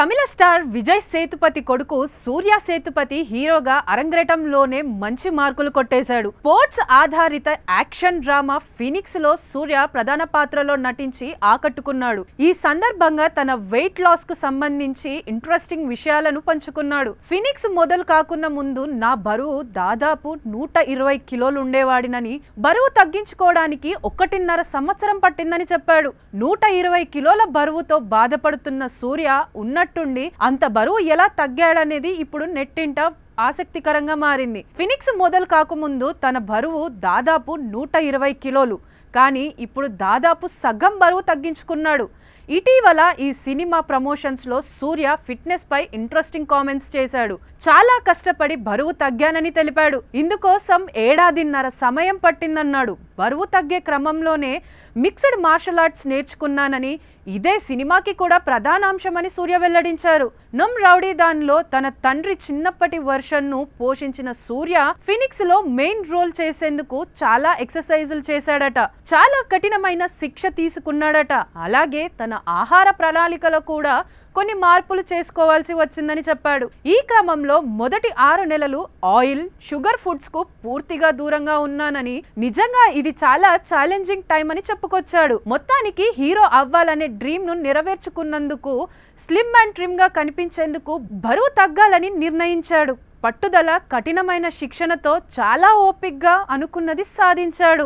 తమిళ star Vijay Sethupathi కొడుకు సూర్య సేతుపతి హీరోగా అరంగేటంలోనే మంచి మార్కులు కొట్టేశాడు. స్పోర్ట్స్ ఆధారిత యాక్షన్ డ్రామా ఫినిక్స్ లో సూర్య ప్రధాన పాత్రలో నటించి ఆకట్టుకున్నాడు. ఈ సందర్భంగా తన వెయిట్ లాస్ కు సంబంధించి ఇంట్రెస్టింగ్ విషయాలను పంచుకున్నాడు. ఫినిక్స్ మొదలు కాకున్న ముందు నా బరువు దాదాపు 120 కిలోలు ఉండేవాడినని, బరువు తగ్గించుకోవడానికి 1.5 సంవత్సరం పట్టిందని చెప్పాడు. 120 కిలోల బరువుతో బాధపడుతున్న సూర్య ఉన్నట్టుండి అంత బరువు ఎలా తగ్గాడనేది ఇప్పుడు నెట్టింట ఆసక్తికరంగా మారింది. ఫినిక్స్ మొదలు కాకముందు తన బరువు దాదాపు 120 కిలోలు, కానీ ఇప్పుడు దాదాపు సగం బరువు తగ్గించుకున్నాడు. ఇటీవల ఈ సినిమా ప్రమోషన్స్ లో సూర్య ఫిట్నెస్ పై ఇంట్రెస్టింగ్ కామెంట్స్ చేశాడు. చాలా కష్టపడి బరువు తగ్గానని తెలిపాడు. ఇందుకోసం 1.5 ఏళ్ల సమయం పట్టిందన్నాడు. బరువు తగ్గే క్రమంలోనే మిక్స్డ్ మార్షల్ ఆర్ట్స్ నేర్చుకున్నానని, ఇదే సినిమాకి కూడా ప్రధానాంశమని సూర్య వెల్లడించారు. నమ్ రౌడీ దాన్లో తన తండ్రి చిన్నప్పటి వర్షన్ ను పోషించిన సూర్య ఫినిక్స్ లో మెయిన్ రోల్ చేసేందుకు చాలా ఎక్సర్సైజులు చేశాడట. చాలా కఠినమైన శిక్ష తీసుకున్నాడట. అలాగే తన ఆహార ప్రణాళికలో కూడా కొన్ని మార్పులు చేసుకోవాల్సి వచ్చిందని చెప్పాడు. ఈ క్రమంలో మొదటి 6 నెలలు ఆయిల్, షుగర్ ఫుడ్స్ కు పూర్తిగా దూరంగా ఉన్నానని, నిజంగా ఇది చాలా ఛాలెంజింగ్ టైం అని చెప్పుకొచ్చాడు. మొత్తానికి హీరో అవ్వాలనే డ్రీమ్ ను నెరవేర్చుకున్నందుకు, స్లిమ్ అండ్ ట్రిమ్ గా కనిపించేందుకు బరువు తగ్గాలని నిర్ణయించాడు. పట్టుదల, కఠినమైన శిక్షణతో చాలా ఓపికగా అనుకున్నది సాధించాడు.